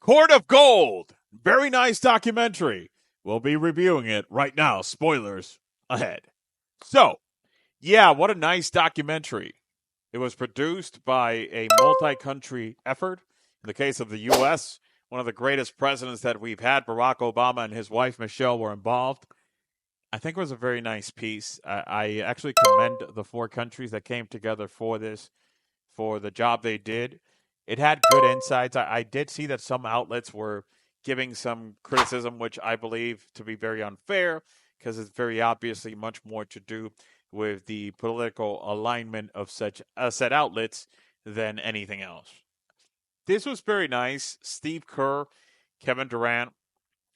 Court of Gold. Very nice documentary. We'll be reviewing it right now. Spoilers ahead. So, yeah, what a nice documentary. It was produced by a multi country effort. In the case of the U.S., one of the greatest presidents that we've had, Barack Obama and his wife, Michelle, were involved. I think it was a very nice piece. I actually commend the four countries that came together for this, for the job they did. It had good insights. I did see that some outlets were giving some criticism, which I believe to be very unfair, because it's very obviously much more to do with the political alignment of such said outlets than anything else. This was very nice. Steve Kerr, Kevin Durant,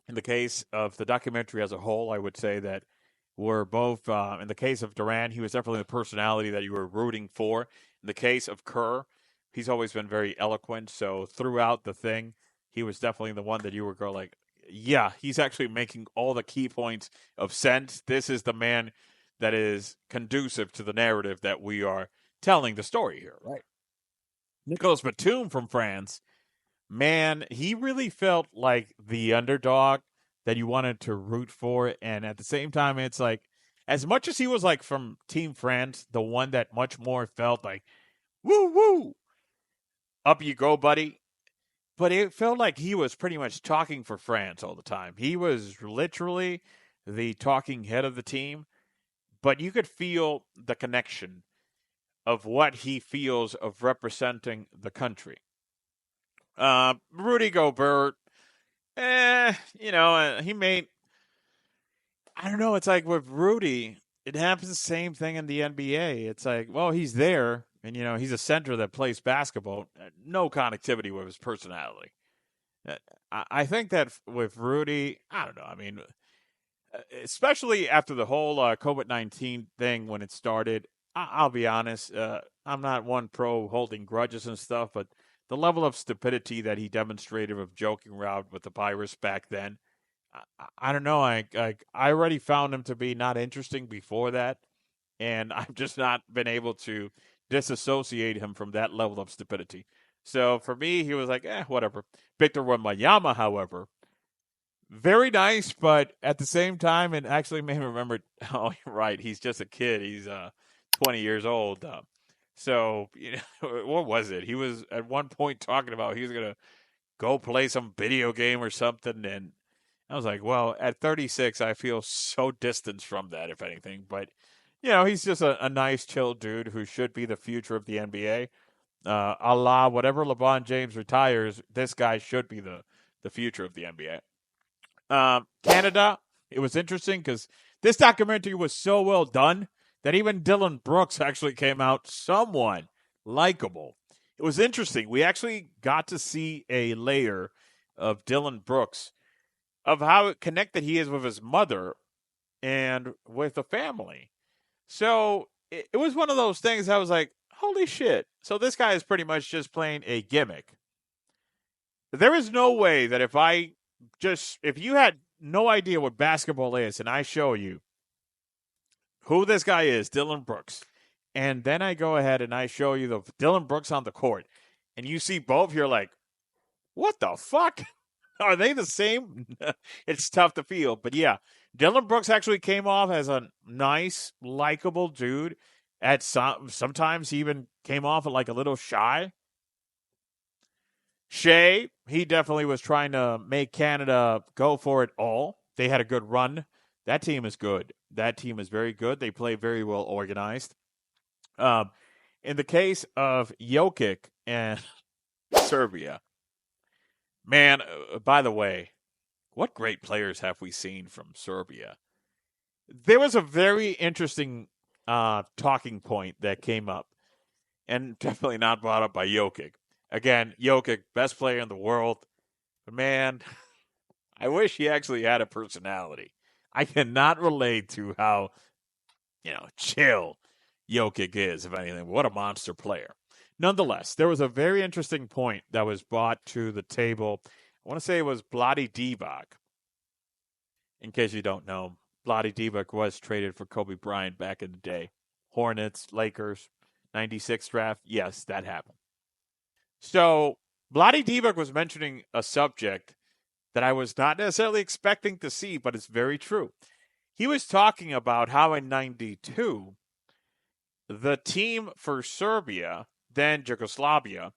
in the case of the documentary as a whole, I would say that were both, in the case of Durant, he was definitely the personality that you were rooting for. In the case of Kerr, he's always been very eloquent. So throughout the thing, he was definitely the one that you were going like, yeah, he's actually making all the key points of sense. This is the man that is conducive to the narrative that we are telling the story here, right? Nicolas Batum from France, man, he really felt like the underdog that you wanted to root for. And at the same time, it's like, as much as he was like from Team France, the one that much more felt like, woo, woo, up you go, buddy. But it felt like he was pretty much talking for France all the time. He was literally the talking head of the team, but you could feel the connection of what he feels of representing the country. Rudy Gobert, he made. I don't know. It's like with Rudy, it happens the same thing in the NBA. It's like, well, he's there, and he's a center that plays basketball. No connectivity with his personality. I think that with Rudy, I don't know. I mean, especially after the whole COVID-19 thing when it started, I'll be honest. I'm not one pro holding grudges and stuff, but the level of stupidity that he demonstrated of joking around with the virus back then, I don't know. I already found him to be not interesting before that, and I've just not been able to disassociate him from that level of stupidity. So for me, he was like, whatever. Victor Wembanyama, however, very nice, but at the same time, it actually made me remember. Oh, you're right. He's just a kid. He's 20 years old. So what was it? He was at one point talking about he was gonna go play some video game or something, and I was like, well, at 36, I feel so distanced from that, if anything. But he's just a nice, chill dude who should be the future of the NBA. A la whatever LeBron James retires, this guy should be the future of the NBA. Canada, it was interesting because this documentary was so well done that even Dylan Brooks actually came out somewhat likable. It was interesting. We actually got to see a layer of Dylan Brooks, of how connected he is with his mother and with the family. So it was one of those things I was like, holy shit. So this guy is pretty much just playing a gimmick. There is no way that if you had no idea what basketball is and I show you who this guy is, Dylan Brooks, and then I go ahead and I show you the Dylan Brooks on the court, and you see both, you're like, what the fuck? Are they the same? It's tough to feel. But yeah, Dylan Brooks actually came off as a nice, likable dude. Sometimes he even came off like a little shy. Shea, he definitely was trying to make Canada go for it all. They had a good run. That team is good. That team is very good. They play very well organized. In the case of Jokic and Serbia, man, by the way, what great players have we seen from Serbia? There was a very interesting talking point that came up, and definitely not brought up by Jokic. Again, Jokic, best player in the world. But man, I wish he actually had a personality. I cannot relate to how, chill Jokic is, if anything. What a monster player. Nonetheless, there was a very interesting point that was brought to the table. I want to say it was Vlade Divac. In case you don't know, Vlade Divac was traded for Kobe Bryant back in the day. Hornets, Lakers, 96 draft. Yes, that happened. So Vlade Divac was mentioning a subject that I was not necessarily expecting to see, but it's very true. He was talking about how in 92, the team for Serbia, then Yugoslavia,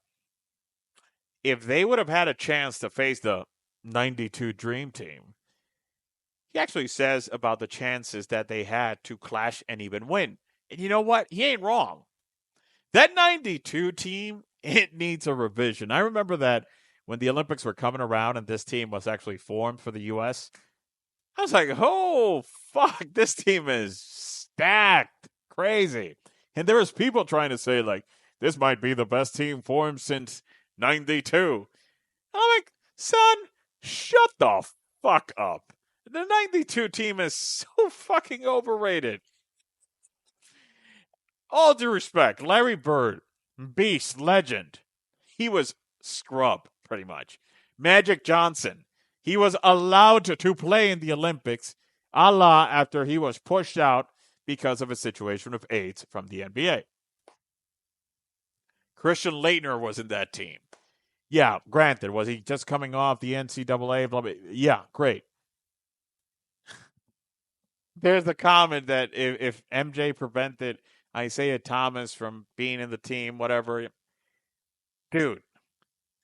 if they would have had a chance to face the 92 Dream Team, he actually says about the chances that they had to clash and even win. And you know what? He ain't wrong. That 92 team, it needs a revision. I remember that when the Olympics were coming around and this team was actually formed for the U.S., I was like, oh, fuck, this team is stacked. Crazy. And there was people trying to say, like, this might be the best team formed since 92. I'm like, son, shut the fuck up. The 92 team is so fucking overrated. All due respect, Larry Bird, beast, legend. He was scrub, pretty much. Magic Johnson, he was allowed to play in the Olympics, a la after he was pushed out because of a situation with AIDS from the NBA. Christian Laettner was in that team. Yeah, granted, was he just coming off the NCAA? Blah, blah, yeah, great. There's the comment that if MJ prevented Isaiah Thomas from being in the team, whatever, dude,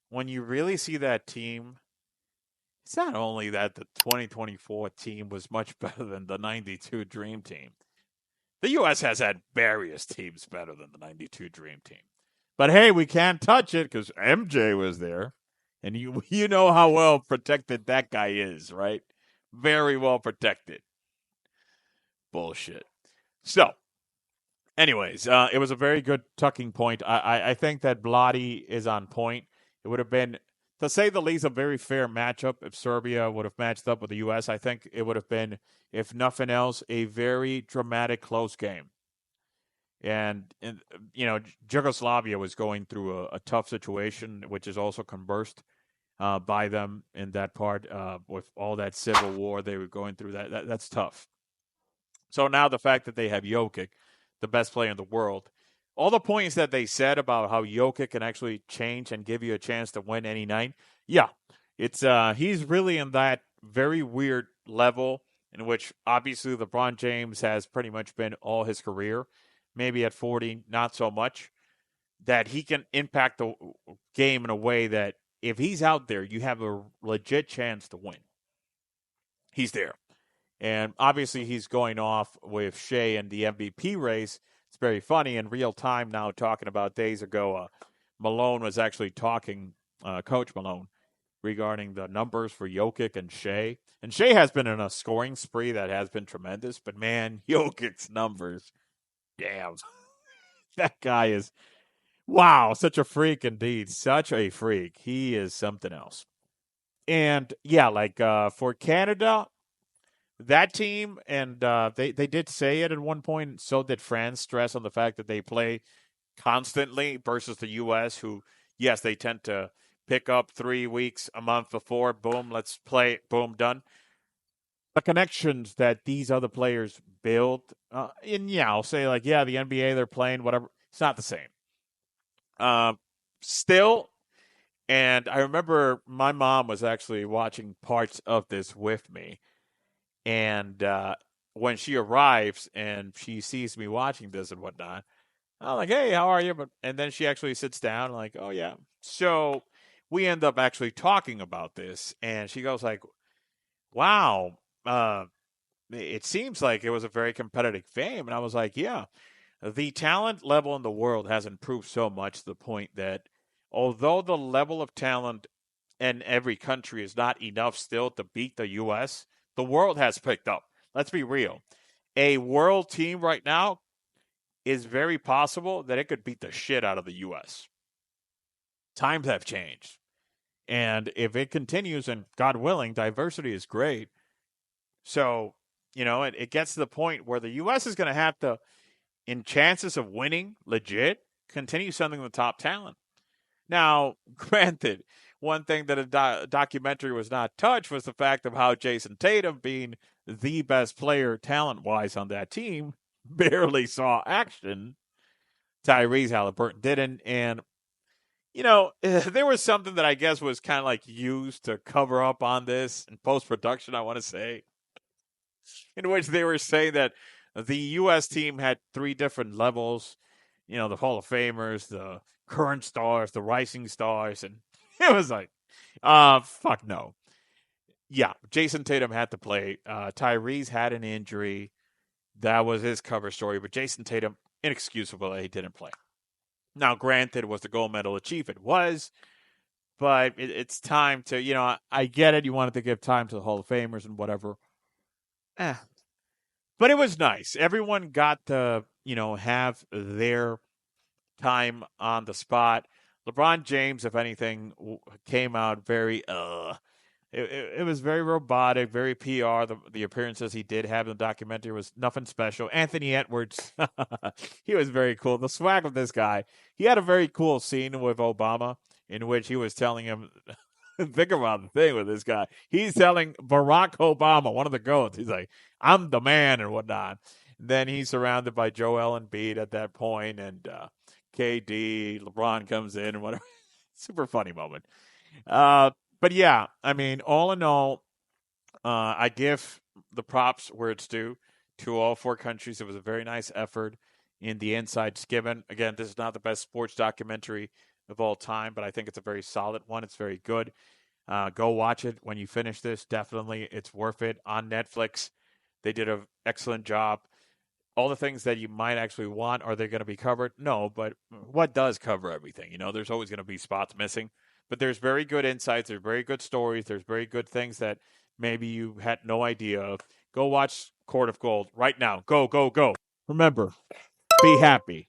when you really see that team, it's not only that the 2024 team was much better than the 92 Dream Team. The U.S. has had various teams better than the 92 Dream Team. But hey, we can't touch it because MJ was there. And you know how well protected that guy is, right? Very well protected. Bullshit. So, anyways, it was a very good tucking point. I think that Vlade is on point. It would have been, to say the least, a very fair matchup if Serbia would have matched up with the U.S. I think it would have been, if nothing else, a very dramatic, close game. And Yugoslavia was going through a tough situation, which is also conversed by them in that part with all that civil war they were going through. That's tough. So now the fact that they have Jokic, the best player in the world, all the points that they said about how Jokic can actually change and give you a chance to win any night, yeah, it's he's really in that very weird level in which obviously LeBron James has pretty much been all his career. Maybe at 40, not so much. That he can impact the game in a way that if he's out there, you have a legit chance to win. He's there. And obviously, he's going off with Shea in the MVP race. It's very funny in real time now, talking about days ago. Malone was actually talking, Coach Malone, regarding the numbers for Jokic and Shea. And Shea has been in a scoring spree that has been tremendous. But man, Jokic's numbers, damn. That guy is, wow, such a freak indeed. Such a freak. He is something else. And yeah, like for Canada, that team, and they did say it at one point, so did France, stress on the fact that they play constantly versus the U.S., who, yes, they tend to pick up 3 weeks, a month before, boom, let's play, boom, done. The connections that these other players build, and yeah, I'll say like, yeah, the NBA, they're playing, whatever, it's not the same. Still, and I remember my mom was actually watching parts of this with me. And when she arrives and she sees me watching this and whatnot, I'm like, hey, how are you? And then she actually sits down, like, oh, yeah. So we end up actually talking about this. And she goes like, wow, it seems like it was a very competitive game. And I was like, yeah, the talent level in the world has improved so much to the point that although the level of talent in every country is not enough still to beat the U.S., the world has picked up. Let's be real. A world team right now is very possible that it could beat the shit out of the U.S. Times have changed. And if it continues, and God willing, diversity is great. So, it gets to the point where the U.S. is going to have to, in chances of winning legit, continue sending the top talent. Now, granted, one thing that a documentary was not touched was the fact of how Jason Tatum, being the best player talent-wise on that team, barely saw action. Tyrese Halliburton didn't, and there was something that I guess was kind of like used to cover up on this in post production, I want to say, in which they were saying that the U.S. team had three different levels, the Hall of Famers, the current stars, the rising stars. And it was like, fuck no. Yeah, Jason Tatum had to play. Tyrese had an injury. That was his cover story. But Jason Tatum, inexcusable that he didn't play. Now, granted, was the gold medal achievement? Was, but it's time to, I get it. You wanted to give time to the Hall of Famers and whatever. Eh. But it was nice. Everyone got to, have their time on the spot. LeBron James, if anything, came out very, it was very robotic, very PR. The appearances he did have in the documentary was nothing special. Anthony Edwards, he was very cool. The swag of this guy. He had a very cool scene with Obama in which he was telling him, think about the thing with this guy. He's telling Barack Obama, one of the goats, he's like, I'm the man and whatnot. Then he's surrounded by Joel Embiid at that point, and KD, LeBron comes in and whatever. Super funny moment. But yeah, I mean, all in all, I give the props where it's due to all four countries. It was a very nice effort in the insights given. Again, this is not the best sports documentary of all time, but I think it's a very solid one. It's very good. Go watch it when you finish this. Definitely, it's worth it on Netflix. They did an excellent job. All the things that you might actually want, are they going to be covered? No, but what does cover everything? There's always going to be spots missing. But there's very good insights. There's very good stories. There's very good things that maybe you had no idea of. Go watch Court of Gold right now. Go, go, go. Remember, be happy.